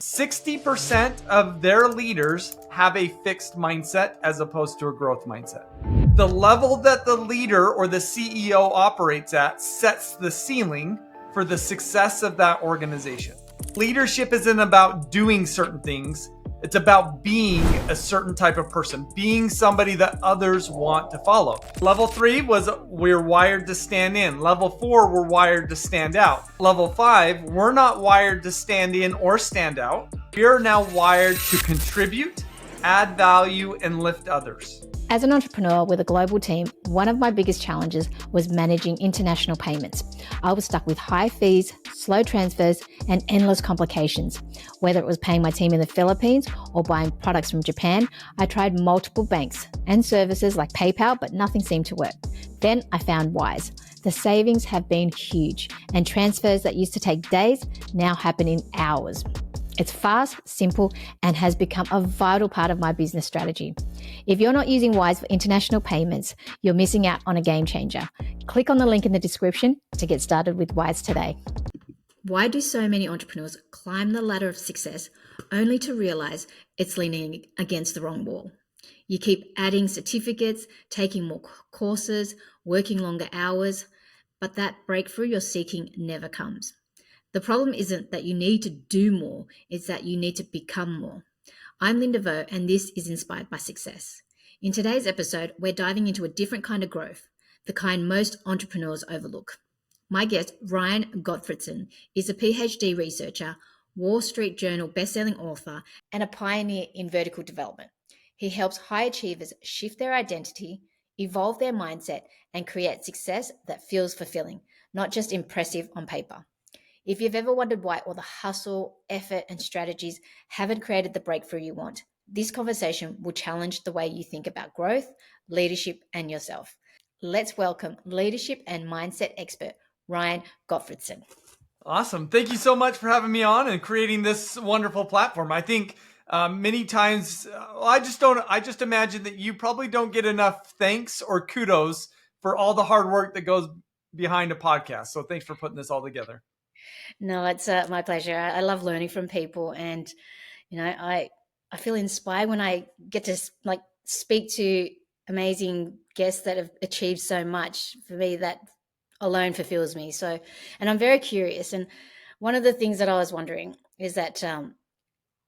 60% of their leaders have a fixed mindset as opposed to a growth mindset. The level that the leader or the CEO operates at sets the ceiling for the success of that organization. Leadership isn't about doing certain things. It's about being a certain type of person, being somebody that others want to follow. Level 3 was we're wired to stand in. Level 4, we're wired to stand out. Level 5, we're not wired to stand in or stand out. We are now wired to contribute, add value, and lift others. As an entrepreneur with a global team, one of my biggest challenges was managing international payments. I was stuck with high fees, slow transfers, and endless complications. Whether it was paying my team in the Philippines or buying products from Japan, I tried multiple banks and services like PayPal, but nothing seemed to work. Then I found Wise. The savings have been huge, and transfers that used to take days now happen in hours. It's fast, simple, and has become a vital part of my business strategy. If you're not using Wise for international payments, you're missing out on a game changer. Click on the link in the description to get started with Wise today. Why do so many entrepreneurs climb the ladder of success only to realize it's leaning against the wrong wall? You keep adding certificates, taking more courses, working longer hours, but that breakthrough you're seeking never comes. The problem isn't that you need to do more, it's that you need to become more. I'm Linda Vo, and this is Inspired by Success. In today's episode, we're diving into a different kind of growth, the kind most entrepreneurs overlook. My guest, Ryan Gottfredson, is a PhD researcher, Wall Street Journal bestselling author, and a pioneer in vertical development. He helps high achievers shift their identity, evolve their mindset, and create success that feels fulfilling, not just impressive on paper. If you've ever wondered why all the hustle, effort, and strategies haven't created the breakthrough you want, this conversation will challenge the way you think about growth, leadership, and yourself. Let's welcome leadership and mindset expert, Ryan Gottfredson. Awesome. Thank you so much for having me on and creating this wonderful platform. I think many times, I just imagine that you probably don't get enough thanks or kudos for all the hard work that goes behind a podcast. So thanks for putting this all together. No, it's my pleasure. I love learning from people, and I feel inspired when I get to speak to amazing guests that have achieved so much. For me, that alone fulfills me. So, and I'm very curious. And one of the things that I was wondering is that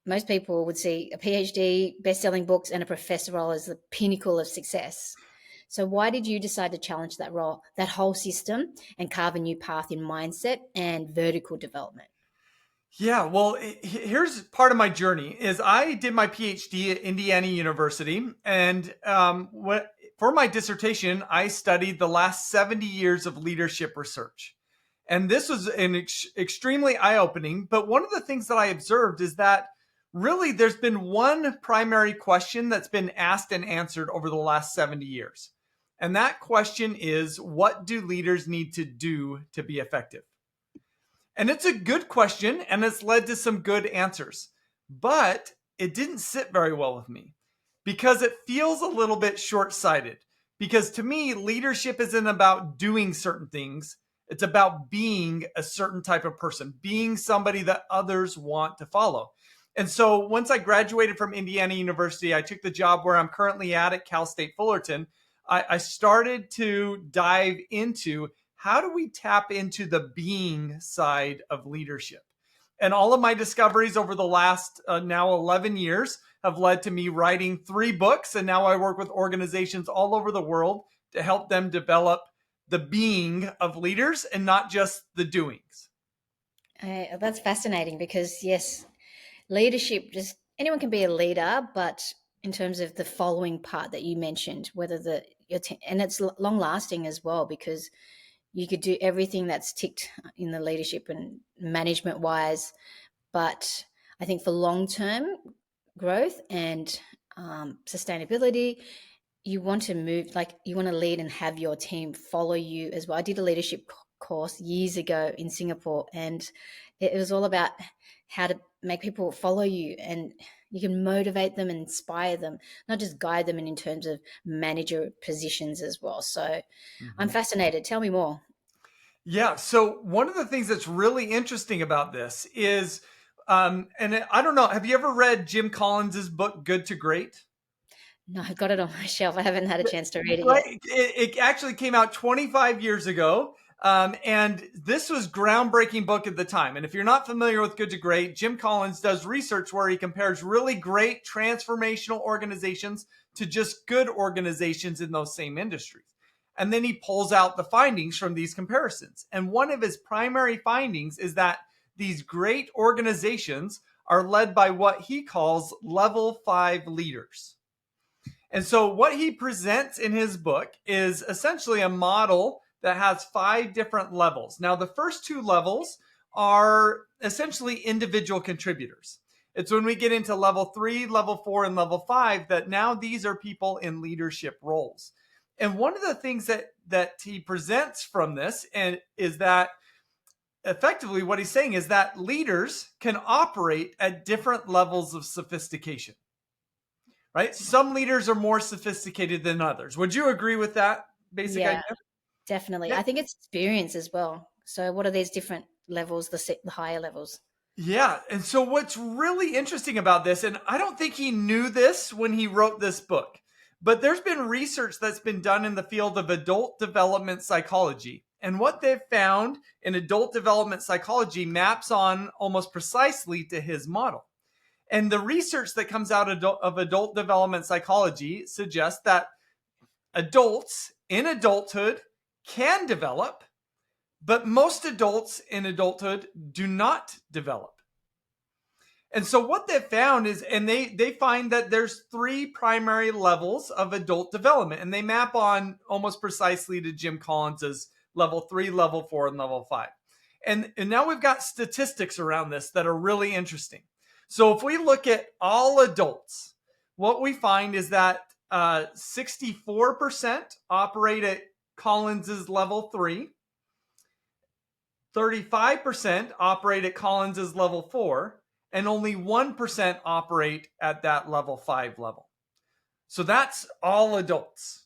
most people would see a PhD, best-selling books, and a professor role as the pinnacle of success. So why did you decide to challenge that role, that whole system, and carve a new path in mindset and vertical development? Yeah, well, here's part of my journey is I did my PhD at Indiana University. And for my dissertation, I studied the last 70 years of leadership research. And this was extremely eye-opening. But one of the things that I observed is that really there's been one primary question that's been asked and answered over the last 70 years. And that question is, what do leaders need to do to be effective? And it's a good question, and it's led to some good answers. But it didn't sit very well with me because it feels a little bit short-sighted. Because to me, leadership isn't about doing certain things. It's about being a certain type of person, being somebody that others want to follow. And so once I graduated from Indiana University, I took the job where I'm currently at Cal State Fullerton. I started to dive into how do we tap into the being side of leadership. And all of my discoveries over the last now 11 years have led to me writing 3 books. And now I work with organizations all over the world to help them develop the being of leaders and not just the doings. That's fascinating because, yes, leadership, just anyone can be a leader, but in terms of the following part that you mentioned, whether and it's long lasting as well, because you could do everything that's ticked in the leadership and management wise, but I think for long term growth and sustainability, you want to move, you want to lead and have your team follow you as well. I did a leadership course years ago in Singapore, and it was all about how to make people follow you, and you can motivate them and inspire them, not just guide them in terms of manager positions as well. So I'm fascinated. Tell me more. Yeah. So one of the things that's really interesting about this is And I don't know, have you ever read Jim Collins's book, Good to Great? No, I've got it on my shelf. I haven't had a chance to read it Right. yet. It actually came out 25 years ago. And this was groundbreaking book at the time. And if you're not familiar with Good to Great, Jim Collins does research where he compares really great transformational organizations to just good organizations in those same industries. And then he pulls out the findings from these comparisons. And one of his primary findings is that these great organizations are led by what he calls level 5 leaders. And so, what he presents in his book is essentially a model that has 5 different levels. Now, the first 2 levels are essentially individual contributors. It's when we get into level 3, level 4, and level 5 that now these are people in leadership roles. And one of the things that he presents from this and is that effectively what he's saying is that leaders can operate at different levels of sophistication, right? Some leaders are more sophisticated than others. Would you agree with that basic idea? Yeah, definitely. Yeah. I think it's experience as well. So what are these different levels, the higher levels? Yeah. And so what's really interesting about this, and I don't think he knew this when he wrote this book, but there's been research that's been done in the field of adult development psychology. And what they've found in adult development psychology maps on almost precisely to his model. And the research that comes out of adult development psychology suggests that adults in adulthood can develop, but most adults in adulthood do not develop. And so what they found is, and they find that there's 3 primary levels of adult development, and they map on almost precisely to Jim Collins's level 3, level 4, and level 5. And now we've got statistics around this that are really interesting. So if we look at all adults, what we find is that 64% operate at Collins's level 3, 35% operate at Collins's level 4, and only 1% operate at that level 5 level. So that's all adults.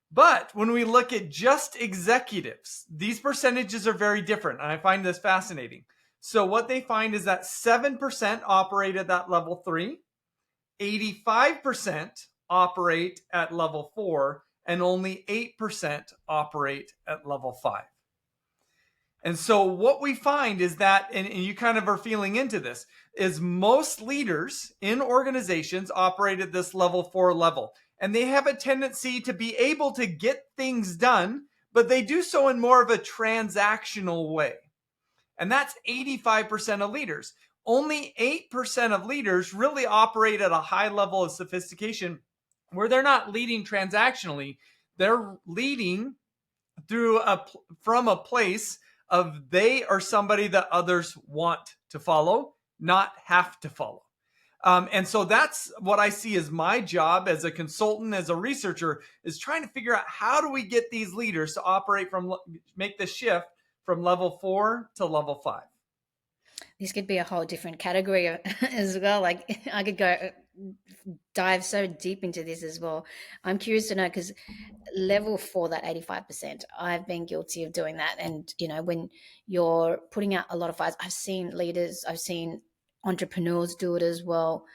But when we look at just executives, these percentages are very different. And I find this fascinating. So what they find is that 7% operate at that level 3, 85% operate at level 4, and only 8% operate at level 5. And so what we find is that, and you kind of are feeling into this, is most leaders in organizations operate at this level 4 level. And they have a tendency to be able to get things done, but they do so in more of a transactional way. And that's 85% of leaders. Only 8% of leaders really operate at a high level of sophistication where they're not leading transactionally. They're leading from a place of they are somebody that others want to follow, not have to follow. And so that's what I see as my job as a consultant, as a researcher, is trying to figure out how do we get these leaders to operate make the shift from level 4 to level 5. This could be a whole different category as well. Like I could go dive so deep into this as well. I'm curious to know because level 4, that 85%, I've been guilty of doing that. And, when you're putting out a lot of fires, I've seen leaders, I've seen entrepreneurs do it as well.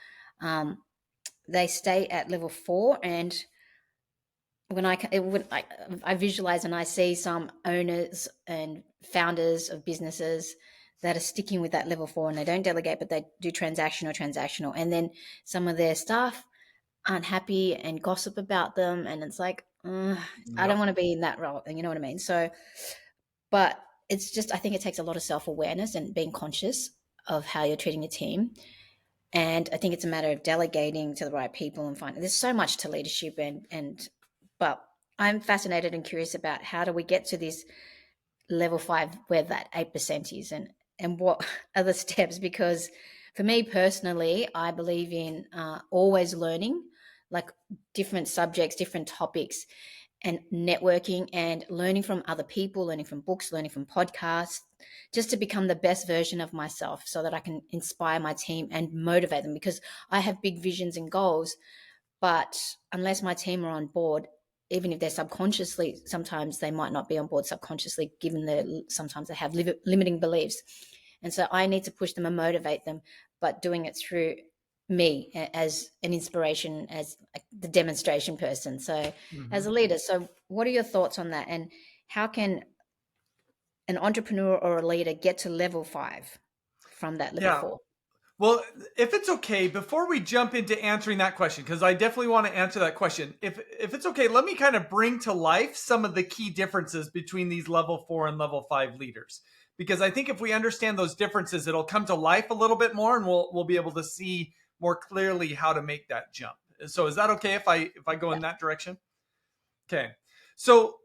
They stay at level 4, and when I visualize and I see some owners and founders of businesses that are sticking with that level 4 and they don't delegate, but they do transactional. And then some of their staff aren't happy and gossip about them. And it's like, I don't want to be in that role. And you know what I mean? So, but it's just, I think it takes a lot of self-awareness and being conscious of how you're treating a team. And I think it's a matter of delegating to the right people and finding there's so much to leadership but I'm fascinated and curious about how do we get to this level 5 where that 8% is and what are the steps? Because for me personally, I believe in always learning, like different subjects, different topics, and networking and learning from other people, learning from books, learning from podcasts, just to become the best version of myself so that I can inspire my team and motivate them, because I have big visions and goals, but unless my team are on board, even if they're subconsciously, sometimes they might not be on board subconsciously, given sometimes they have limiting beliefs. And so I need to push them and motivate them, but doing it through me as an inspiration, as the demonstration person. So as Mhm. a leader, so what are your thoughts on that? And how can an entrepreneur or a leader get to level 5 from that level Yeah. 4? Well, if it's okay, before we jump into answering that question, because I definitely want to answer that question, if it's okay, let me kind of bring to life some of the key differences between these level 4 and level 5 leaders. Because I think if we understand those differences, it'll come to life a little bit more, and we'll be able to see more clearly how to make that jump. So is that okay if I go in that direction? Okay. So,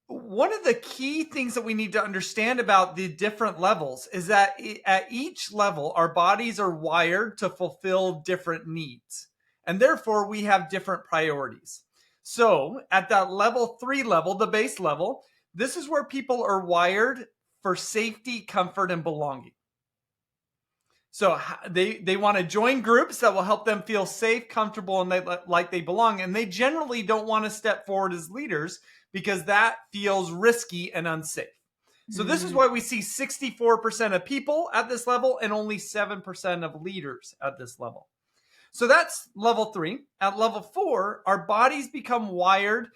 one of the key things that we need to understand about the different levels is that at each level, our bodies are wired to fulfill different needs. And therefore, we have different priorities. So, at that level 3 level, the base level, this is where people are wired for safety, comfort, and belonging. So they want to join groups that will help them feel safe, comfortable, and like they belong. And they generally don't want to step forward as leaders because that feels risky and unsafe. So this is why we see 64% of people at this level and only 7% of leaders at this level. So that's level 3. At level 4, our bodies become wired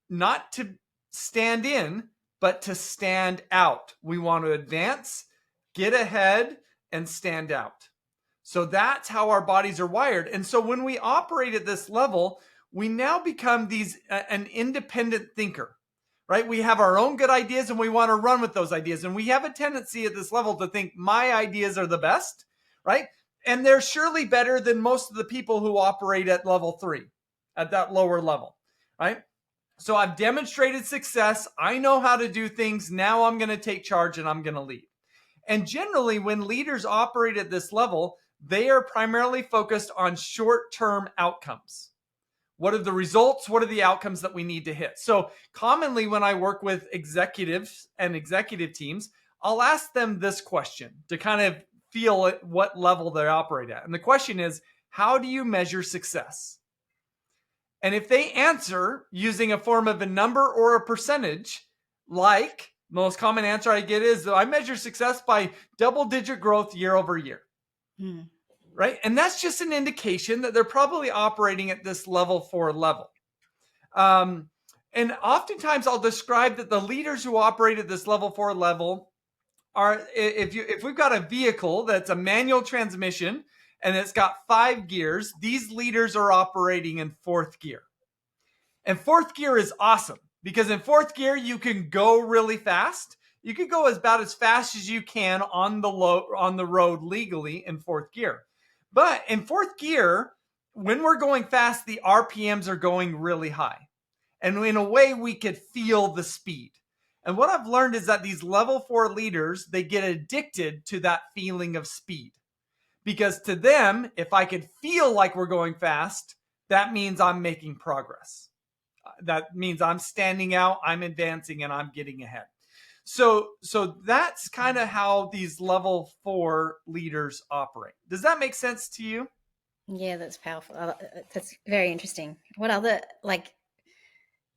not to stand in, but to stand out. We want to advance, get ahead, and stand out. So that's how our bodies are wired. And so when we operate at this level, we now become an independent thinker, right? We have our own good ideas and we want to run with those ideas. And we have a tendency at this level to think my ideas are the best, right? And they're surely better than most of the people who operate at level 3, at that lower level, right? So I've demonstrated success. I know how to do things. Now I'm going to take charge and I'm going to lead. And generally, when leaders operate at this level, they are primarily focused on short-term outcomes. What are the results? What are the outcomes that we need to hit? So commonly when I work with executives and executive teams, I'll ask them this question to kind of feel at what level they operate at. And the question is, how do you measure success? And if they answer using a form of a number or a percentage, like the most common answer I get is I measure success by double-digit growth year over year. Right? And that's just an indication that they're probably operating at this level 4 level. And oftentimes I'll describe that the leaders who operate at this level 4 level are, if we've got a vehicle that's a manual transmission and it's got 5 gears, these leaders are operating in 4th gear. And 4th gear is awesome because in 4th gear, you can go really fast. You can go about as fast as you can on the road legally in 4th gear. But in 4th gear, when we're going fast, the RPMs are going really high. And in a way, we could feel the speed. And what I've learned is that these level 4 leaders, they get addicted to that feeling of speed. Because to them, if I could feel like we're going fast, that means I'm making progress. That means I'm standing out, I'm advancing, and I'm getting ahead. So that's kind of how these level 4 leaders operate. Does that make sense to you? Yeah, that's powerful. That's very interesting. What other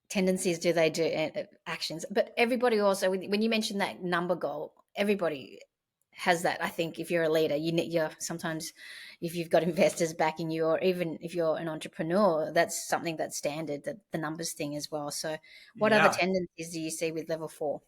tendencies do they do, actions? But everybody also, when you mention that number goal, everybody has that. I think if you're a leader, you're sometimes, if you've got investors backing you, or even if you're an entrepreneur, that's something that's standard, that the numbers thing as well. So what other Yeah. tendencies do you see with level 4?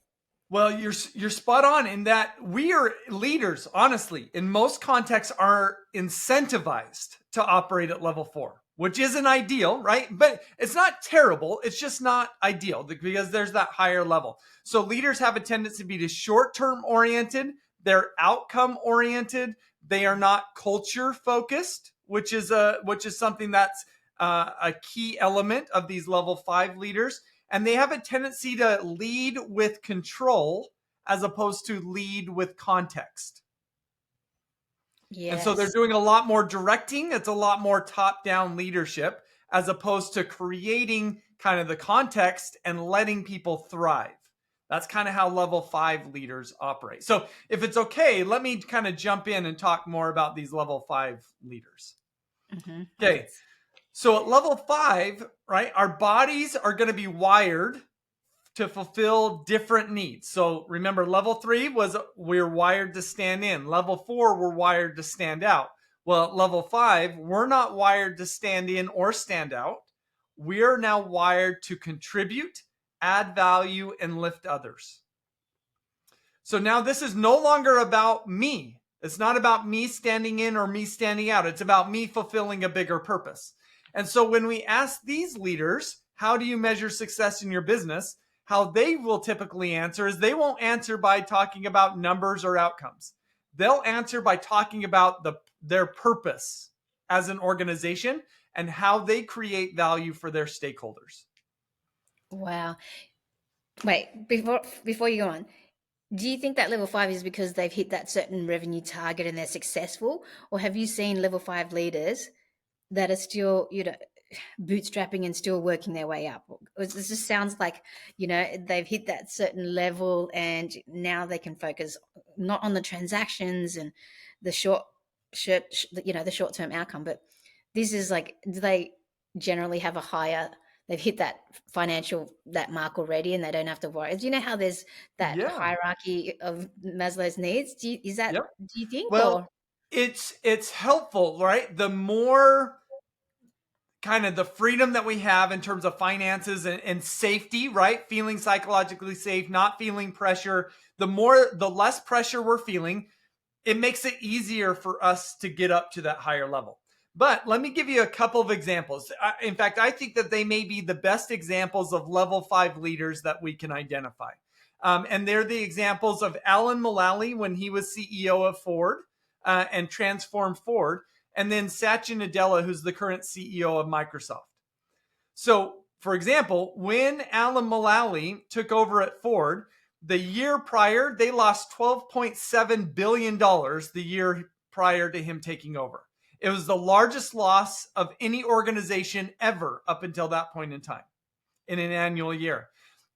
Well, you're spot on in that we are leaders, honestly, in most contexts are incentivized to operate at level 4, which isn't ideal, right? But it's not terrible. It's just not ideal because there's that higher level. So leaders have a tendency to be short-term oriented, they're outcome oriented, they are not culture focused, which is something that's a key element of these level 5 leaders. And they have a tendency to lead with control as opposed to lead with context. And so they're Yes. doing a lot more directing. It's a lot more top-down leadership as opposed to creating kind of the context and letting people thrive. That's kind of how level 5 leaders operate. So if it's okay, let me kind of jump in and talk more about these level 5 leaders. Okay. So at level 5, right, our bodies are going to be wired to fulfill different needs. So remember, level 3 was we're wired to stand in. Level 4, we're wired to stand out. Well, at level 5, we're not wired to stand in or stand out. We're now wired to contribute, add value, and lift others. So now this is no longer about me. It's not about me standing in or me standing out. It's about me fulfilling a bigger purpose. And so when we ask these leaders, how do you measure success in your business? How they will typically answer is they won't answer by talking about numbers or outcomes. They'll answer by talking about their purpose as an organization and how they create value for their stakeholders. Wow. Wait, before you go on, do you think that level 5 is because they've hit that certain revenue target and they're successful? Or have you seen level 5 leaders that are still, bootstrapping and still working their way up? This just sounds like, they've hit that certain level and now they can focus not on the transactions and the the short-term outcome, but this is like, do they generally have they've hit that mark already and they don't have to worry? Do you know how there's that Yeah. hierarchy of Maslow's needs? Do Yep. you think, Well, or? it's helpful, right? The more kind of the freedom that we have in terms of finances and safety, right? Feeling psychologically safe, not feeling pressure. The less pressure we're feeling, it makes it easier for us to get up to that higher level. But let me give you a couple of examples. In fact, I think that they may be the best examples of level 5 leaders that we can identify. And they're the examples of Alan Mulally when he was CEO of Ford and transformed Ford, and then Satya Nadella, who's the current CEO of Microsoft. So, for example, when Alan Mulally took over at Ford, the year prior, they lost $12.7 billion the year prior to him taking over. It was the largest loss of any organization ever up until that point in time in an annual year.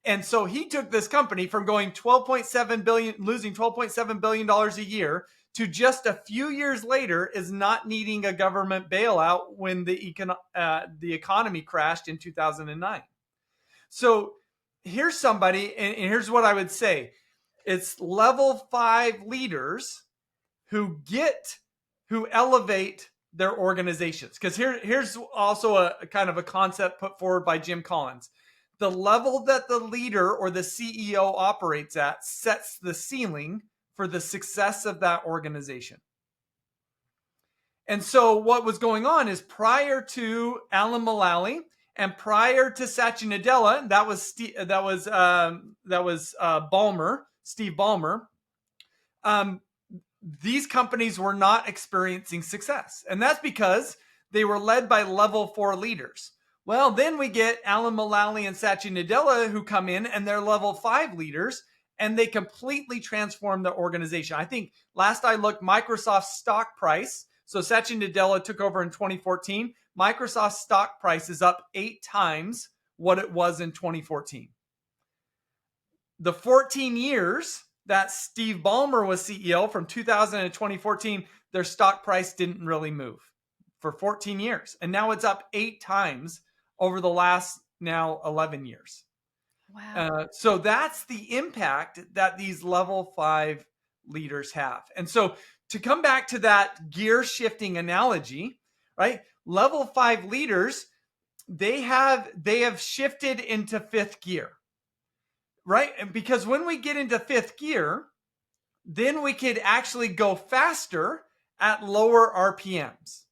And so he took this company from going losing $12.7 billion a year to just a few years later is not needing a government bailout when the economy crashed in 2009. So here's somebody, and here's what I would say. It's level 5 leaders who elevate their organizations. Because here's also a kind of a concept put forward by Jim Collins. The level that the leader or the CEO operates at sets the ceiling for the success of that organization. And so what was going on is prior to Alan Mulally and prior to Satya Nadella, that was Steve Ballmer. These companies were not experiencing success, and that's because they were led by level 4 leaders. Well, then we get Alan Mulally and Satya Nadella who come in and they're level 5 leaders, and they completely transform the organization. I think last I looked, Microsoft's stock price, so Satya Nadella took over in 2014, Microsoft's stock price is up 8 times what it was in 2014. The 14 years that Steve Ballmer was CEO, from 2000 to 2014, their stock price didn't really move for 14 years. And now it's up 8 times over the last now 11 years. Wow. So that's the impact that these level 5 leaders have. And so to come back to that gear shifting analogy, right? Level 5 leaders, they have shifted into 5th gear, right? And because when we get into 5th gear, then we could actually go faster at lower RPMs.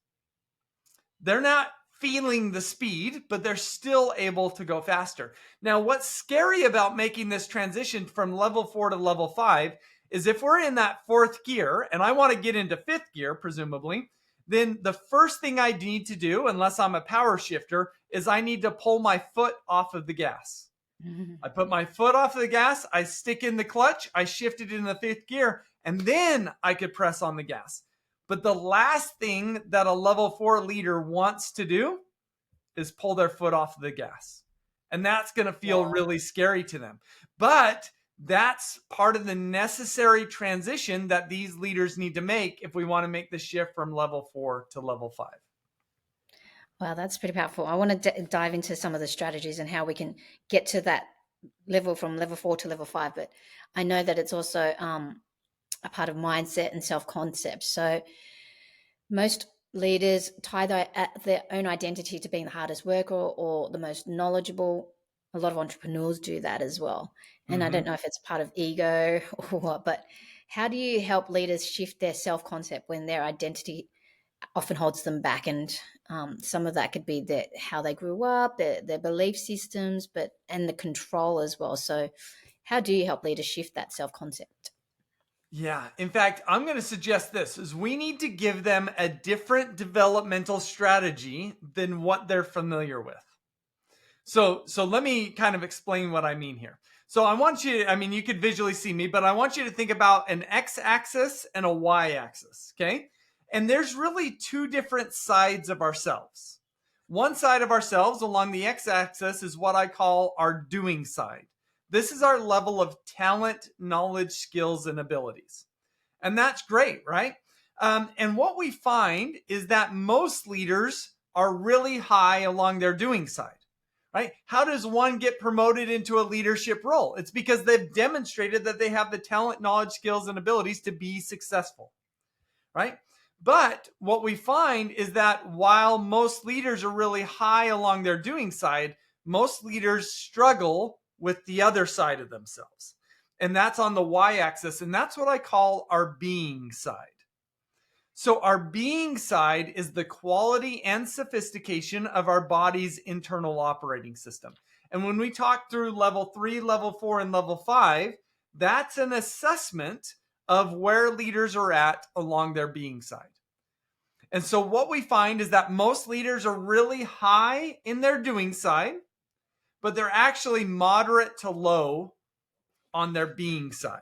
They're not feeling the speed, but they're still able to go faster. Now, what's scary about making this transition from level 4 to level 5 is if we're in that 4th gear and I want to get into 5th gear, presumably, then the first thing I need to do, unless I'm a power shifter, is I need to pull my foot off of the gas. I put my foot off the gas, I stick in the clutch, I shift it into the 5th gear, and then I could press on the gas. But the last thing that a level 4 leader wants to do is pull their foot off the gas. And that's going to feel really scary to them. But that's part of the necessary transition that these leaders need to make if we want to make the shift from level 4 to level 5. Wow, that's pretty powerful. I want to dive into some of the strategies and how we can get to that level from level 4 to level 5, but I know that it's also a part of mindset and self-concept. So most leaders tie their own identity to being the hardest worker or the most knowledgeable. A lot of entrepreneurs do that as well. And I don't know if it's part of ego or what, but how do you help leaders shift their self-concept when their identity often holds them back? And some of that could be how they grew up, their belief systems, and the control as well. So how do you help leaders shift that self-concept? Yeah. In fact, I'm going to suggest this is we need to give them a different developmental strategy than what they're familiar with. So let me kind of explain what I mean here. So I want you, I mean, you could visually see me, but I want you to think about an x-axis and a y-axis, okay? And there's really two different sides of ourselves. One side of ourselves along the x-axis is what I call our doing side. This is our level of talent, knowledge, skills, and abilities. And that's great, right? And what we find is that most leaders are really high along their doing side, right? How does one get promoted into a leadership role? It's because they've demonstrated that they have the talent, knowledge, skills, and abilities to be successful, right? But what we find is that while most leaders are really high along their doing side, most leaders struggle with the other side of themselves. And that's on the y-axis. And that's what I call our being side. So our being side is the quality and sophistication of our body's internal operating system. And when we talk through level 3, level 4, and level 5, that's an assessment of where leaders are at along their being side. And so what we find is that most leaders are really high in their doing side, but they're actually moderate to low on their being side.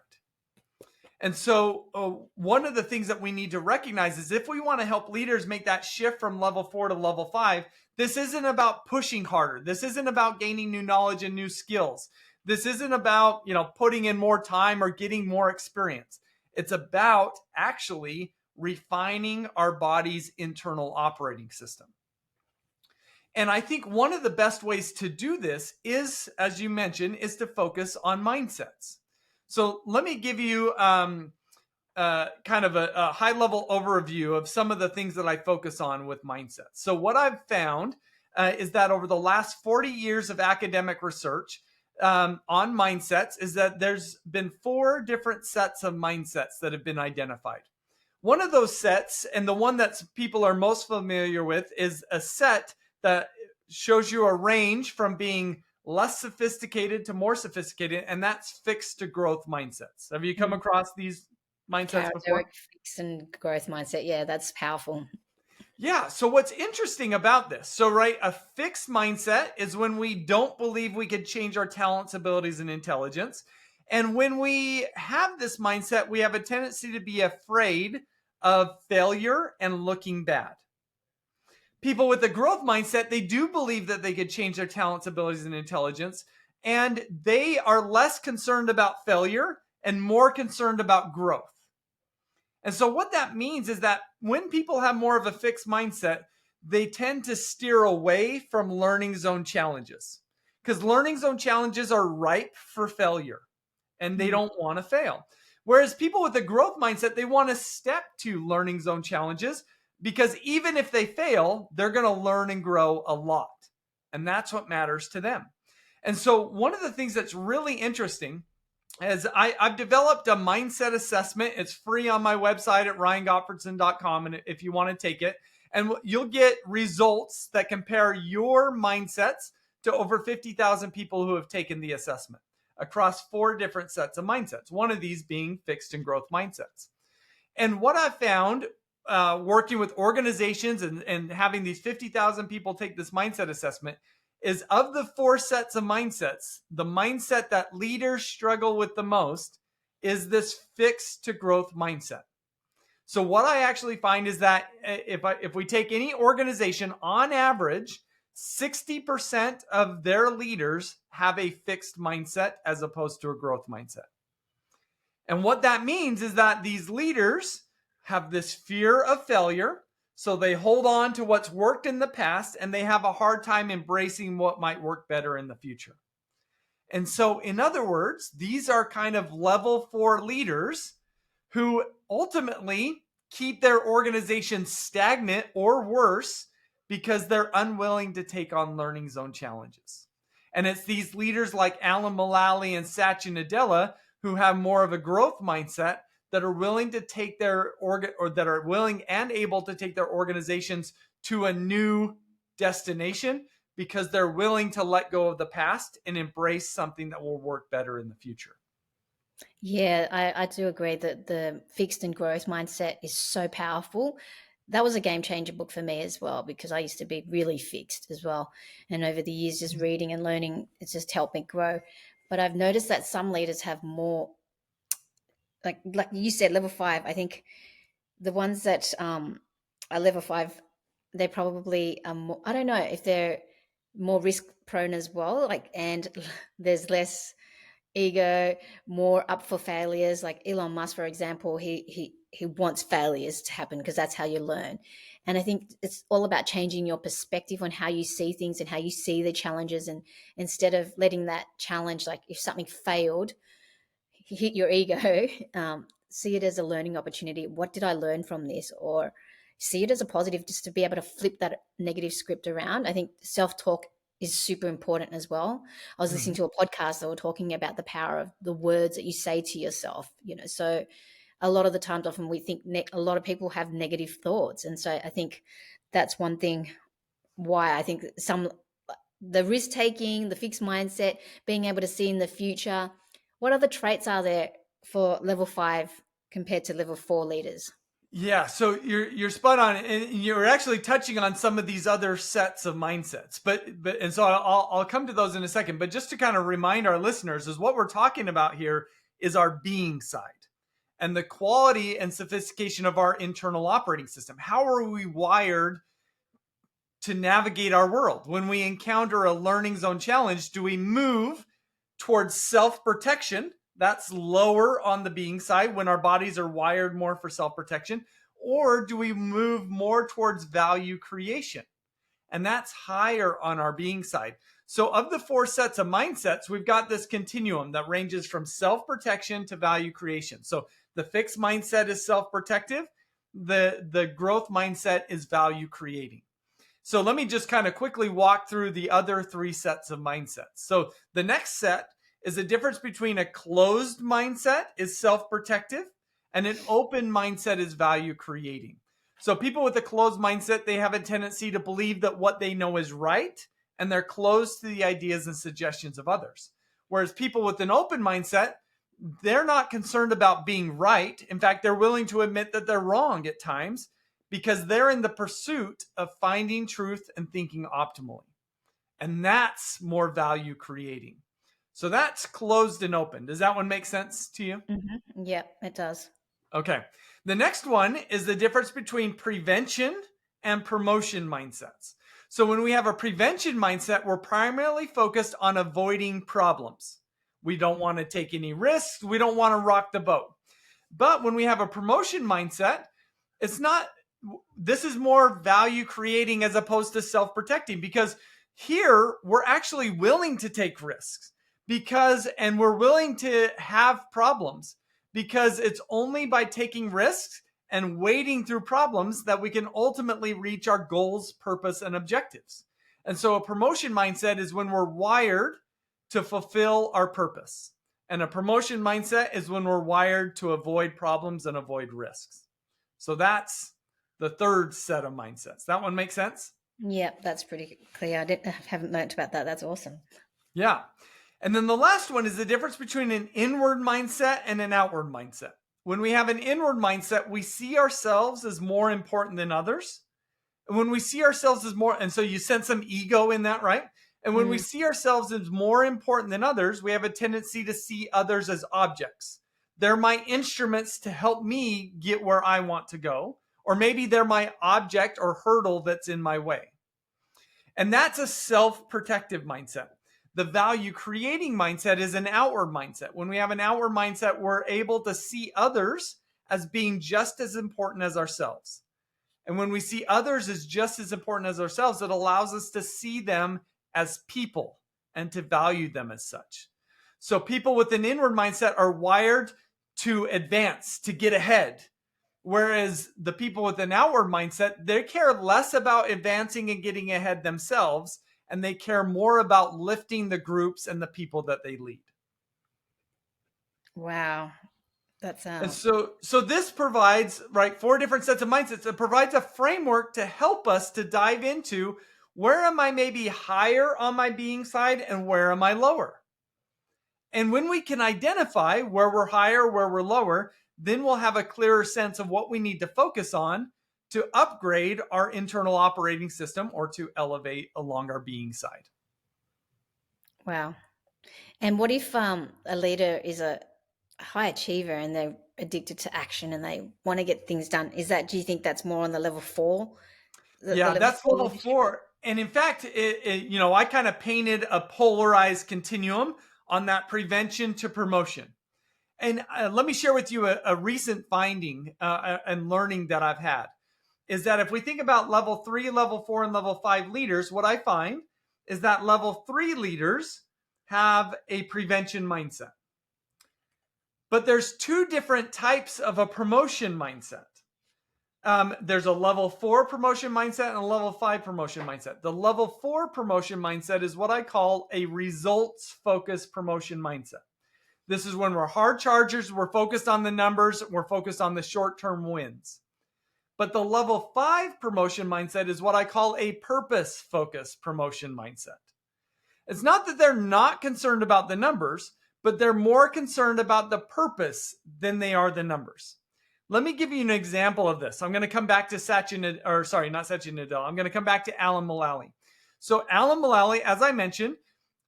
And so one of the things that we need to recognize is if we want to help leaders make that shift from level 4 to level 5, this isn't about pushing harder. This isn't about gaining new knowledge and new skills. This isn't about, putting in more time or getting more experience. It's about actually refining our body's internal operating system. And I think one of the best ways to do this is, as you mentioned, is to focus on mindsets. So let me give you kind of a high-level overview of some of the things that I focus on with mindsets. So what I've found is that over the last 40 years of academic research on mindsets is that there's been 4 different sets of mindsets that have been identified. One of those sets, and the one that people are most familiar with, is a set that shows you a range from being less sophisticated to more sophisticated, and that's fixed to growth mindsets. Have you come across these mindsets before? Fixed and growth mindset. Yeah, that's powerful. Yeah. So what's interesting about this? So, right, a fixed mindset is when we don't believe we could change our talents, abilities, and intelligence. And when we have this mindset, we have a tendency to be afraid of failure and looking bad. People with a growth mindset, they do believe that they could change their talents, abilities, and intelligence, and they are less concerned about failure and more concerned about growth. And so what that means is that when people have more of a fixed mindset, they tend to steer away from learning zone challenges because learning zone challenges are ripe for failure and they don't want to fail. Whereas people with a growth mindset, they want to step to learning zone challenges because even if they fail, they're going to learn and grow a lot. And that's what matters to them. And so one of the things that's really interesting is I've developed a mindset assessment. It's free on my website at ryangottfredson.com. And if you want to take it, and you'll get results that compare your mindsets to over 50,000 people who have taken the assessment across 4 different sets of mindsets. One of these being fixed and growth mindsets. And what I've found working with organizations and having these 50,000 people take this mindset assessment is of the 4 sets of mindsets, the mindset that leaders struggle with the most is this fixed to growth mindset. So what I actually find is that if we take any organization, on average, 60% of their leaders have a fixed mindset as opposed to a growth mindset. And what that means is that these leaders have this fear of failure. So they hold on to what's worked in the past and they have a hard time embracing what might work better in the future. And so, in other words, these are kind of level 4 leaders who ultimately keep their organization stagnant or worse because they're unwilling to take on learning zone challenges. And it's these leaders like Alan Mulally and Satya Nadella who have more of a growth mindset that are willing to take their that are willing and able to take their organizations to a new destination because they're willing to let go of the past and embrace something that will work better in the future. Yeah, I do agree that the fixed and growth mindset is so powerful. That was a game changer book for me as well, because I used to be really fixed as well. And over the years, just reading and learning, it's just helped me grow. But I've noticed that some leaders have more, like you said, level 5. I think the ones that are level 5, they probably are more, I don't know if they're more risk prone as well, like, and there's less ego, more up for failures. Like Elon Musk, for example, he wants failures to happen because that's how you learn. And I think it's all about changing your perspective on how you see things and how you see the challenges, and instead of letting that challenge, like if something failed, hit your ego, see it as a learning opportunity. What did I learn from this? Or see it as a positive, just to be able to flip that negative script around. I think self-talk is super important as well. I was listening to a podcast that were talking about the power of the words that you say to yourself, so a lot of the times, often we think a lot of people have negative thoughts. And so I think that's one thing why I think the risk taking, the fixed mindset, being able to see in the future. What other traits are there for level 5 compared to level 4 leaders? Yeah, so you're spot on, and you're actually touching on some of these other sets of mindsets. But and so I'll come to those in a second. But just to kind of remind our listeners, is what we're talking about here is our being side and the quality and sophistication of our internal operating system. How are we wired to navigate our world? When we encounter a learning zone challenge, do we move towards self-protection? That's lower on the being side when our bodies are wired more for self-protection. Or do we move more towards value creation? And that's higher on our being side. So of the 4 sets of mindsets, we've got this continuum that ranges from self-protection to value creation. So the fixed mindset is self-protective. The growth mindset is value creating. So let me just kind of quickly walk through the other 3 sets of mindsets. So the next set is the difference between a closed mindset is self-protective and an open mindset is value creating. So people with a closed mindset, they have a tendency to believe that what they know is right, and they're closed to the ideas and suggestions of others. Whereas people with an open mindset, they're not concerned about being right. In fact, they're willing to admit that they're wrong at times because they're in the pursuit of finding truth and thinking optimally. And that's more value creating. So that's closed and open. Does that one make sense to you? Mm-hmm. Yeah, it does. Okay. The next one is the difference between prevention and promotion mindsets. So when we have a prevention mindset, we're primarily focused on avoiding problems. We don't want to take any risks. We don't want to rock the boat. But when we have a promotion mindset, this is more value creating as opposed to self-protecting, because here we're actually willing to take risks and we're willing to have problems, because it's only by taking risks and wading through problems that we can ultimately reach our goals, purpose, and objectives. And so a promotion mindset is when we're wired to fulfill our purpose. And a promotion mindset is when we're wired to avoid problems and avoid risks. So that's the third set of mindsets. That one makes sense? Yeah, that's pretty clear. I haven't learnt about that. That's awesome. Yeah. And then the last one is the difference between an inward mindset and an outward mindset. When we have an inward mindset, we see ourselves as more important than others. And when we see ourselves as more, and so you sense some ego in that, right? And when we see ourselves as more important than others, we have a tendency to see others as objects. They're my instruments to help me get where I want to go. Or maybe they're my object or hurdle that's in my way. And that's a self-protective mindset. The value creating mindset is an outward mindset. When we have an outward mindset, we're able to see others as being just as important as ourselves. And when we see others as just as important as ourselves, it allows us to see them as people and to value them as such. So people with an inward mindset are wired to advance, to get ahead. Whereas the people with an outward mindset, they care less about advancing and getting ahead themselves, and they care more about lifting the groups and the people that they lead. Wow. That's And so this provides, right, 4 different sets of mindsets. It provides a framework to help us to dive into where am I maybe higher on my being side and where am I lower? And when we can identify where we're higher, where we're lower, then we'll have a clearer sense of what we need to focus on to upgrade our internal operating system or to elevate along our being side. wow. And what if a leader is a high achiever and they're addicted to action and they want to get things done? Do you think that's more on the level 4? The Yeah, level that's 4 level leadership? 4. And in fact, I kind of painted a polarized continuum on that prevention to promotion. And let me share with you a recent finding and learning that I've had is that if we think about level 3, level 4, and level 5 leaders, what I find is that level 3 leaders have a prevention mindset. But there's 2 different types of a promotion mindset. There's a level 4 promotion mindset and a level 5 promotion mindset. The level 4 promotion mindset is what I call a results focused promotion mindset. This is when we're hard chargers, we're focused on the numbers, we're focused on the short-term wins. But the level 5 promotion mindset is what I call a purpose-focused promotion mindset. It's not that they're not concerned about the numbers, but they're more concerned about the purpose than they are the numbers. Let me give you an example of this. I'm going to come back to Satya Nadella. I'm going to come back to Alan Mulally. So Alan Mulally, as I mentioned,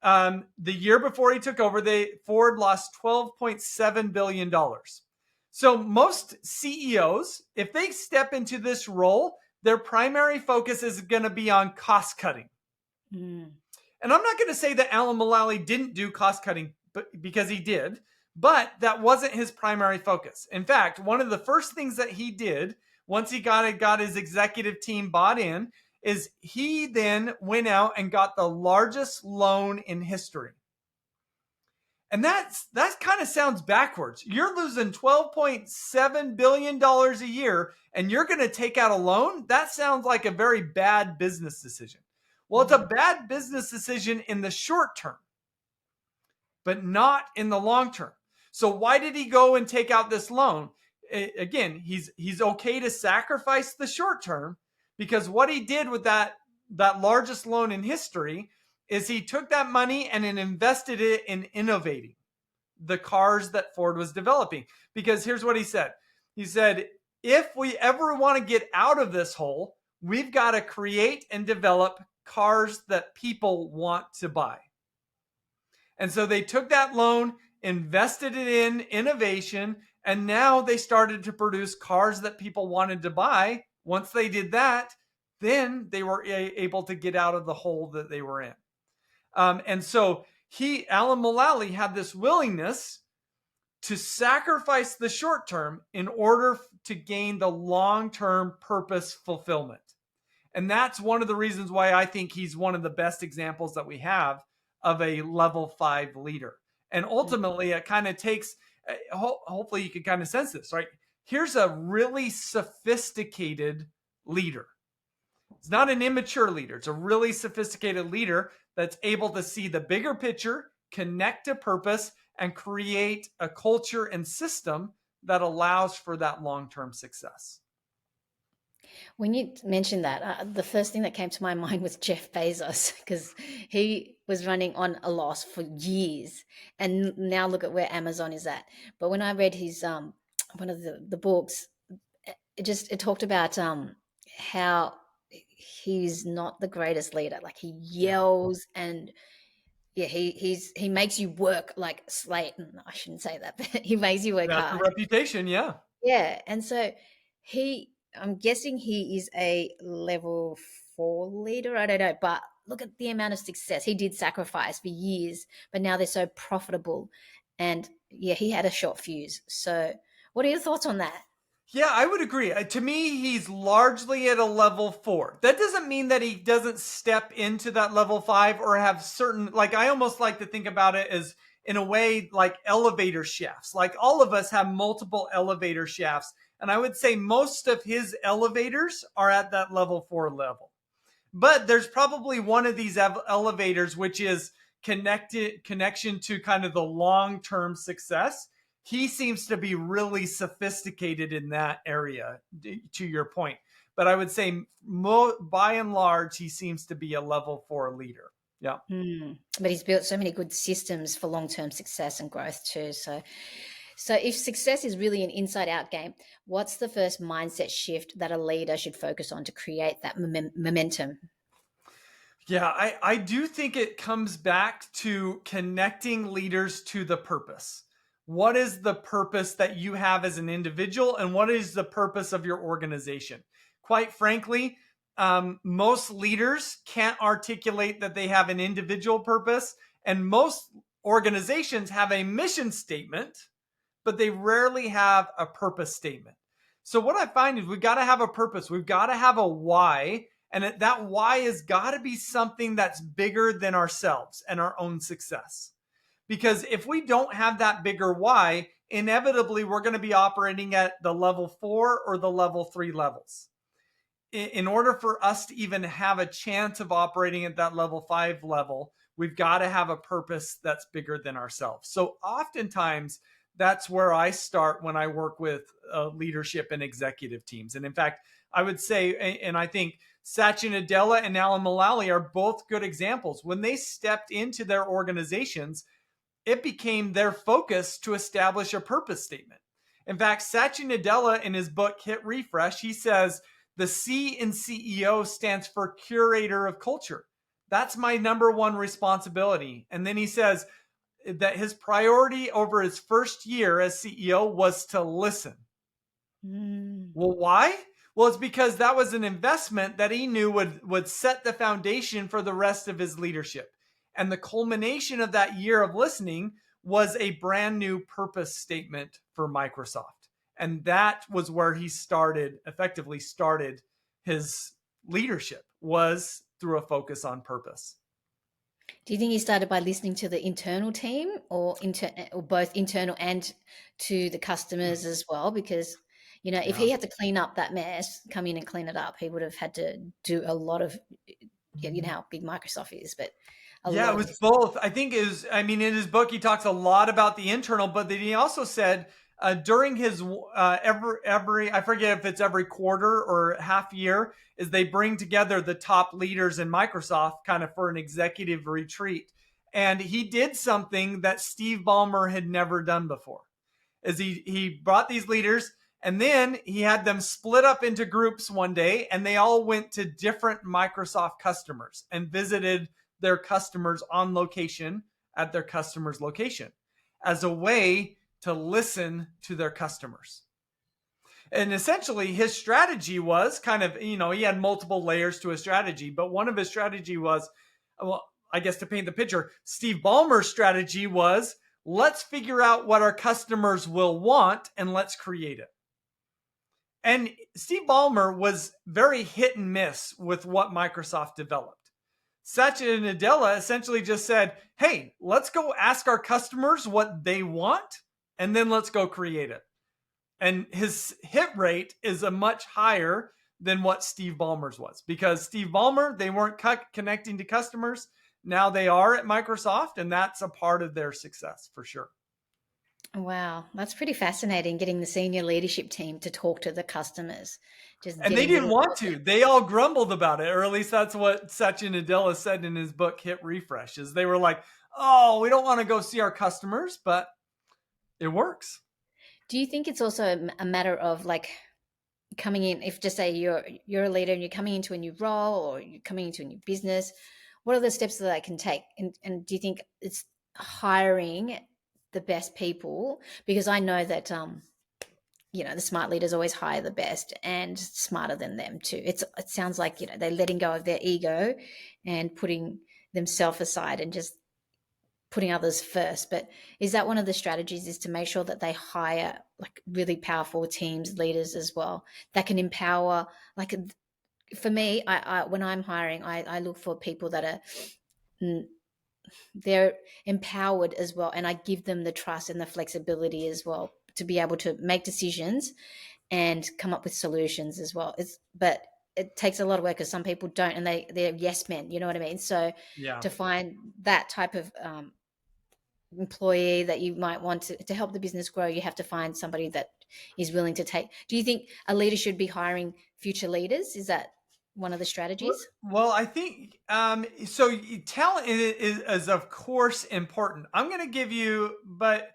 the year before he took over, Ford lost $12.7 billion. So most CEOs, if they step into this role, their primary focus is going to be on cost cutting. Mm. And I'm not going to say that Alan Mulally didn't do cost cutting, because he did, but that wasn't his primary focus. In fact, one of the first things that he did once he got his executive team bought in is he then went out and got the largest loan in history. And that kind of sounds backwards. You're losing $12.7 billion a year and you're going to take out a loan? That sounds like a very bad business decision. Well, it's a bad business decision in the short term, but not in the long term. So why did he go and take out this loan? Again, he's okay to sacrifice the short term because what he did with that largest loan in history is he took that money and invested it in innovating the cars that Ford was developing. Because here's what he said. He said, if we ever want to get out of this hole, we've got to create and develop cars that people want to buy. And so they took that loan, invested it in innovation, and now they started to produce cars that people wanted to buy. Once they did that, then they were able to get out of the hole that they were in. And so Alan Mulally had this willingness to sacrifice the short term in order to gain the long-term purpose fulfillment. And that's one of the reasons why I think he's one of the best examples that we have of a level 5 leader. And ultimately, it kind of takes, hopefully you can kind of sense this, right? Here's a really sophisticated leader. It's not an immature leader. It's a really sophisticated leader that's able to see the bigger picture, connect to purpose, and create a culture and system that allows for that long-term success. When you mentioned that, the first thing that came to my mind was Jeff Bezos, because he was running on a loss for years, and now look at where Amazon is at. But when I read his one of the books, it talked about how he's not the greatest leader. Like he yells and he makes you work like slate. I shouldn't say that, but he makes you work That's a hard. reputation, yeah. Yeah, and so I'm guessing he is a level 4 leader. I don't know, but look at the amount of success. He did sacrifice for years, but now they're so profitable. And yeah, he had a short fuse. So what are your thoughts on that? Yeah, I would agree. To me, he's largely at a level 4. That doesn't mean that he doesn't step into that level 5 or have certain, like I almost like to think about it as in a way like elevator shafts. Like all of us have multiple elevator shafts. And I would say most of his elevators are at that level 4 level. But there's probably one of these elevators which is connection to kind of the long-term success. He seems to be really sophisticated in that area, to your point. But I would say by and large, he seems to be a level 4 leader. Yeah. But he's built so many good systems for long-term success and growth too. So if success is really an inside-out game, what's the first mindset shift that a leader should focus on to create that momentum? Yeah, I do think it comes back to connecting leaders to the purpose. What is the purpose that you have as an individual, and what is the purpose of your organization? Quite frankly, most leaders can't articulate that they have an individual purpose, and most organizations have a mission statement, but they rarely have a purpose statement. So what I find is we've got to have a purpose. We've got to have a why. And that why has got to be something that's bigger than ourselves and our own success. Because if we don't have that bigger why, inevitably we're going to be operating at the level 4 or the level 3 levels. In order for us to even have a chance of operating at that level 5 level, we've got to have a purpose that's bigger than ourselves. So oftentimes, that's where I start when I work with leadership and executive teams. And in fact, I would say, and I think Satya Nadella and Alan Mulally are both good examples. When they stepped into their organizations, it became their focus to establish a purpose statement. In fact, Satya Nadella, in his book Hit Refresh, he says, the C in CEO stands for curator of culture. That's my number one responsibility. And then he says that his priority over his first year as CEO was to listen. Well, why? Well, it's because that was an investment that he knew would set the foundation for the rest of his leadership. And the culmination of that year of listening was a brand new purpose statement for Microsoft. And that was where he effectively started his leadership, was through a focus on purpose. Do you think he started by listening to the internal team or both internal and to the customers as well? Because, if he had to clean up that mess, come in and clean it up, he would have had to do a lot of, you know how big Microsoft is, but it was both. I think in his book, he talks a lot about the internal, but then he also said during his I forget if it's every quarter or half year, is they bring together the top leaders in Microsoft kind of for an executive retreat. And he did something that Steve Ballmer had never done before, is he brought these leaders and then he had them split up into groups one day, and they all went to different Microsoft customers and visited their customers on location at their customer's location as a way to listen to their customers. And essentially his strategy was kind of, he had multiple layers to his strategy, but one of his strategy was, well, I guess to paint the picture, Steve Ballmer's strategy was, let's figure out what our customers will want and let's create it. And Steve Ballmer was very hit and miss with what Microsoft developed. Satya Nadella essentially just said, hey, let's go ask our customers what they want, and then let's go create it. And his hit rate is a much higher than what Steve Ballmer's was, because Steve Ballmer, they weren't connecting to customers. Now they are at Microsoft, and that's a part of their success for sure. Wow, that's pretty fascinating, getting the senior leadership team to talk to the customers. And they didn't want to. They all grumbled about it, or at least that's what Satya Nadella said in his book, Hit Refresh, is they were like, oh, we don't want to go see our customers, but it works. Do you think it's also a matter of like coming in, if just say you're a leader and you're coming into a new role or you're coming into a new business, what are the steps that I can take? And do you think it's hiring the best people? Because I know that the smart leaders always hire the best and smarter than them too. It sounds like they're letting go of their ego and putting themselves aside and just putting others first. But is that one of the strategies, is to make sure that they hire like really powerful teams, leaders as well, that can empower? Like for me, I when I'm hiring, I look for people that are they're empowered as well, and I give them the trust and the flexibility as well to be able to make decisions and come up with solutions as well. But it takes a lot of work because some people don't, and they're yes men. You know what I mean? So Yeah. to find that type of employee that you might want to help the business grow, you have to find somebody that is willing to take. Do you think a leader should be hiring future leaders? Is that one of the strategies? Well, I think so. Talent is of course important. I'm going to give you, but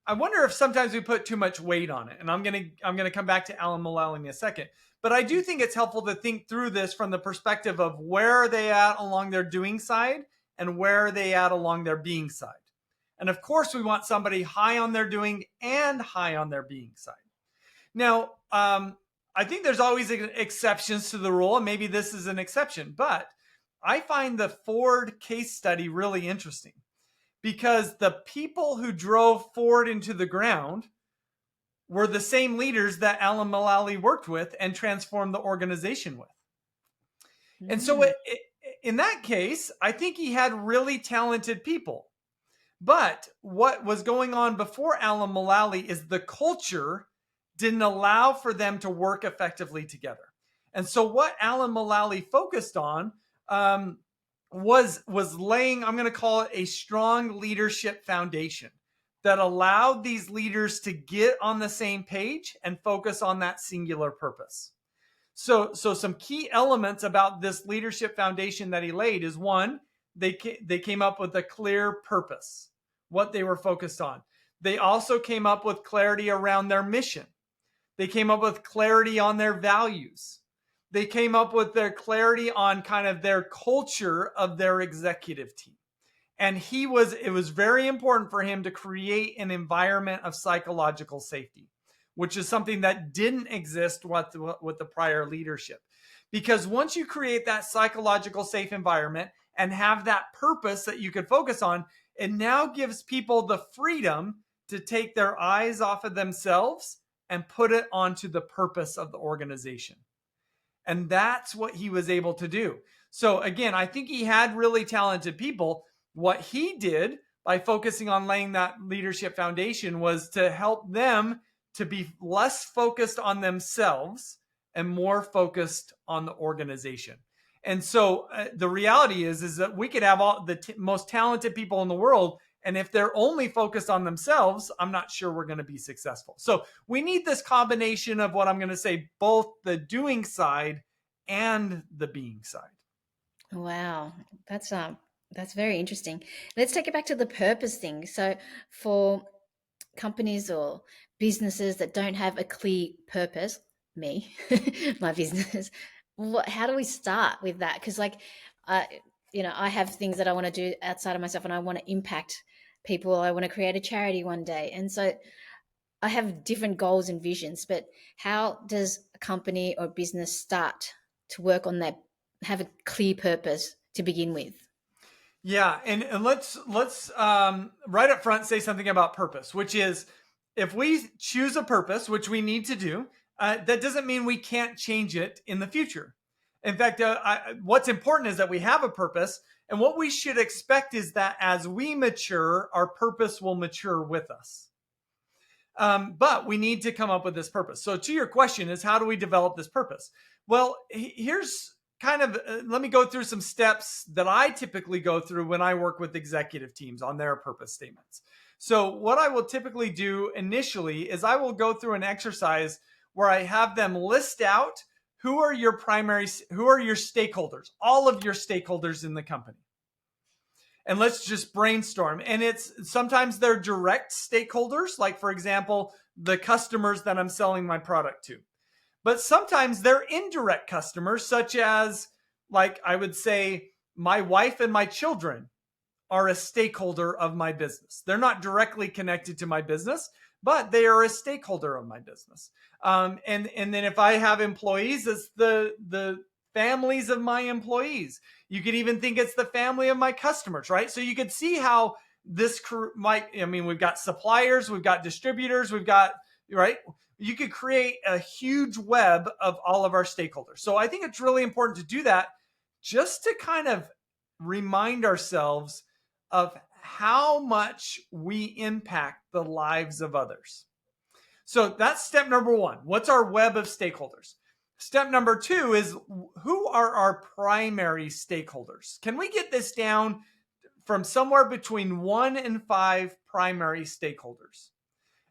I wonder if sometimes we put too much weight on it. And I'm gonna come back to Alan Mulally in a second. But I do think it's helpful to think through this from the perspective of where are they at along their doing side and where are they at along their being side. And of course, we want somebody high on their doing and high on their being side. Now, I think there's always exceptions to the rule, and maybe this is an exception, but I find the Ford case study really interesting because the people who drove Ford into the ground were the same leaders that Alan Mulally worked with and transformed the organization with. And so in that case, I think he had really talented people. But what was going on before Alan Mulally is the culture didn't allow for them to work effectively together. And so what Alan Mulally focused on was laying, I'm going to call it a strong leadership foundation that allowed these leaders to get on the same page and focus on that singular purpose. So some key elements about this leadership foundation that he laid is one, they came up with a clear purpose, what they were focused on. They also came up with clarity around their mission. They came up with clarity on their values. They came up with their clarity on kind of their culture of their executive team. And it was very important for him to create an environment of psychological safety, which is something that didn't exist with the prior leadership. Because once you create that psychological safe environment and have that purpose that you could focus on, it now gives people the freedom to take their eyes off of themselves and put it onto the purpose of the organization. And that's what he was able to do. So again, I think he had really talented people. What he did by focusing on laying that leadership foundation was to help them to be less focused on themselves and more focused on the organization. And so the reality is that we could have all the most talented people in the world, and if they're only focused on themselves, I'm not sure we're going to be successful. So we need this combination of what I'm going to say, both the doing side and the being side. Wow, that's very interesting. Let's take it back to the purpose thing. So for companies or businesses that don't have a clear purpose, me, my business, how do we start with that? Because I have things that I want to do outside of myself, and I want to impact people. I want to create a charity one day, and so I have different goals and visions. But how does a company or business start to work on that, have a clear purpose to begin with? Yeah, and let's right up front say something about purpose, which is if we choose a purpose, which we need to do, that doesn't mean we can't change it in the future. In fact, what's important is that we have a purpose, and what we should expect is that as we mature, our purpose will mature with us. But we need to come up with this purpose. So to your question is, how do we develop this purpose? Well, here's kind of, let me go through some steps that I typically go through when I work with executive teams on their purpose statements. So what I will typically do initially is I will go through an exercise where I have them list out who are your stakeholders, all of your stakeholders in the company. And let's just brainstorm. And sometimes they're direct stakeholders, like for example, the customers that I'm selling my product to. But sometimes they're indirect customers, such as, like I would say, my wife and my children are a stakeholder of my business. They're not directly connected to my business, but they are a stakeholder of my business. And then if I have employees, it's the families of my employees. You could even think it's the family of my customers, right? So you could see how this we've got suppliers, we've got distributors, right? You could create a huge web of all of our stakeholders. So I think it's really important to do that just to kind of remind ourselves of how much we impact the lives of others. So that's step number one. What's our web of stakeholders? Step number two is, who are our primary stakeholders? Can we get this down from somewhere between 1 and 5 primary stakeholders?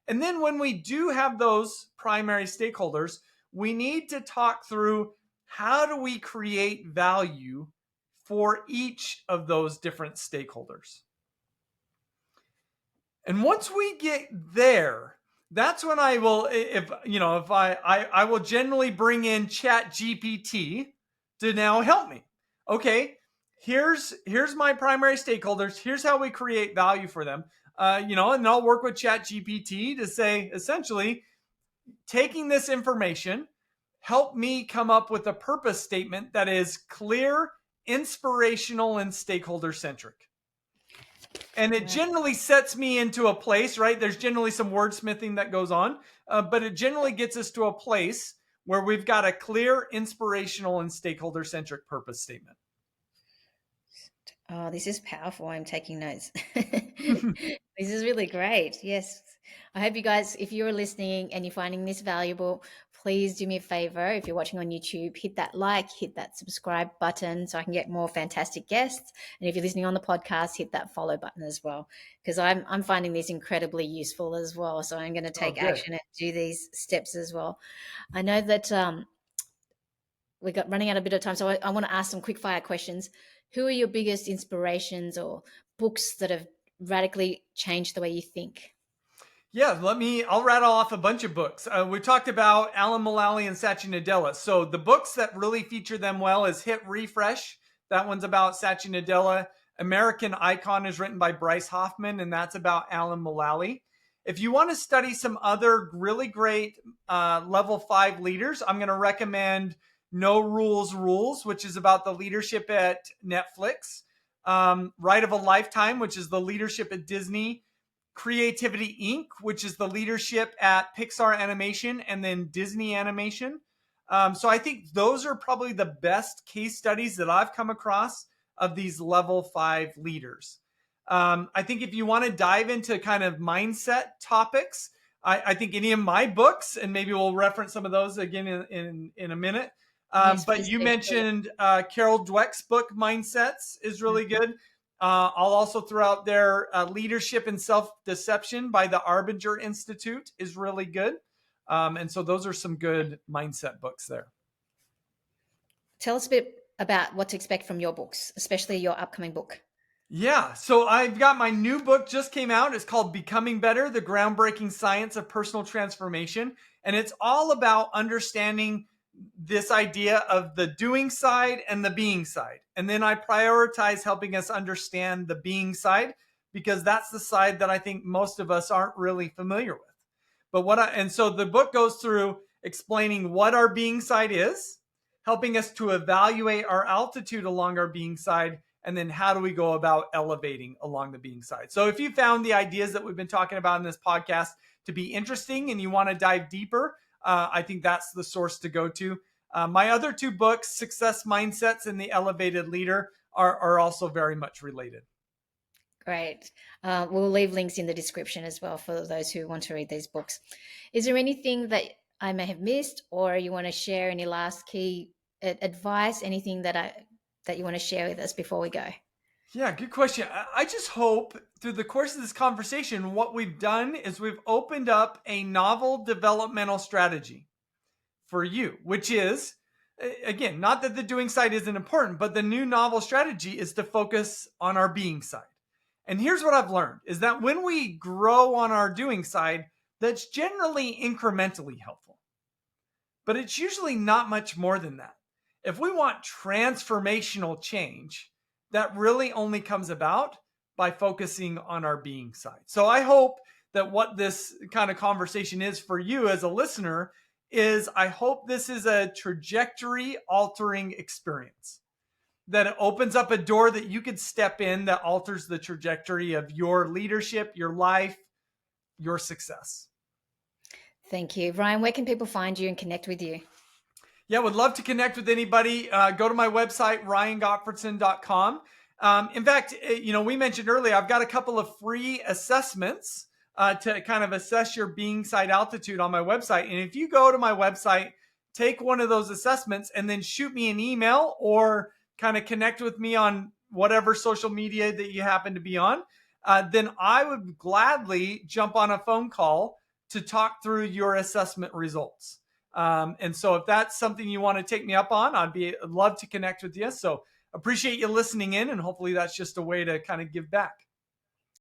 And then when we do have those primary stakeholders, we need to talk through, how do we create value for each of those different stakeholders? And once we get there, that's when I will, I will generally bring in Chat GPT to now help me. Okay, here's my primary stakeholders. Here's how we create value for them. And I'll work with Chat GPT to say, essentially, taking this information, help me come up with a purpose statement that is clear, inspirational, and stakeholder centric. And it generally sets me into a place, right? There's generally some wordsmithing that goes on, but it generally gets us to a place where we've got a clear, inspirational, and stakeholder-centric purpose statement. Oh, this is powerful. I'm taking notes. This is really great. Yes. I hope you guys, if you're listening and you're finding this valuable, please do me a favor. If you're watching on YouTube, hit that like, hit that subscribe button so I can get more fantastic guests. And if you're listening on the podcast, hit that follow button as well, because I'm finding this incredibly useful as well. So I'm going to take action and do these steps as well. I know that we got running out a bit of time, so I want to ask some quick fire questions. Who are your biggest inspirations or books that have radically changed the way you think? Yeah, I'll rattle off a bunch of books. We talked about Alan Mulally and Satya Nadella. So the books that really feature them well is Hit Refresh. That one's about Satya Nadella. American Icon is written by Bryce Hoffman, and that's about Alan Mulally. If you want to study some other really great level 5 leaders, I'm going to recommend No Rules Rules, which is about the leadership at Netflix. Right of a Lifetime, which is the leadership at Disney. Creativity Inc., which is the leadership at Pixar Animation and then Disney Animation. So I think those are probably the best case studies that I've come across of these level 5 leaders. I think if you want to dive into kind of mindset topics, I think any of my books, and maybe we'll reference some of those again in a minute. Yes, but you mentioned Carol Dweck's book, Mindsets, is really good. I'll also throw out there Leadership and Self-Deception by the Arbinger Institute is really good. And so those are some good mindset books there. Tell us a bit about what to expect from your books, especially your upcoming book. Yeah, so I've got my new book just came out. It's called Becoming Better, The Groundbreaking Science of Personal Transformation. And it's all about understanding this idea of the doing side and the being side. And then I prioritize helping us understand the being side, because that's the side that I think most of us aren't really familiar with. And so the book goes through explaining what our being side is, helping us to evaluate our altitude along our being side, and then how do we go about elevating along the being side. So if you found the ideas that we've been talking about in this podcast to be interesting and you want to dive deeper, I think that's the source to go to. My other two books, Success Mindsets and The Elevated Leader, are also very much related. Great. We'll leave links in the description as well for those who want to read these books. Is there anything that I may have missed, or you want to share any last key advice, anything that you want to share with us before we go? Yeah, good question. I just hope through the course of this conversation, what we've done is we've opened up a novel developmental strategy for you, which is, again, not that the doing side isn't important, but the new novel strategy is to focus on our being side. And here's what I've learned is that when we grow on our doing side, that's generally incrementally helpful. But it's usually not much more than that. If we want transformational change, that really only comes about by focusing on our being side. So I hope that what this kind of conversation is for you as a listener is, I hope this is a trajectory altering experience, that it opens up a door that you could step in that alters the trajectory of your leadership, your life, your success. Thank you. Ryan, where can people find you and connect with you? Yeah, would love to connect with anybody. Go to my website, ryangottfredson.com. In fact, we mentioned earlier, I've got a couple of free assessments to kind of assess your being side altitude on my website. And if you go to my website, take one of those assessments and then shoot me an email or kind of connect with me on whatever social media that you happen to be on, then I would gladly jump on a phone call to talk through your assessment results. And so if that's something you want to take me up on, I'd love to connect with you. So appreciate you listening in, and hopefully that's just a way to kind of give back.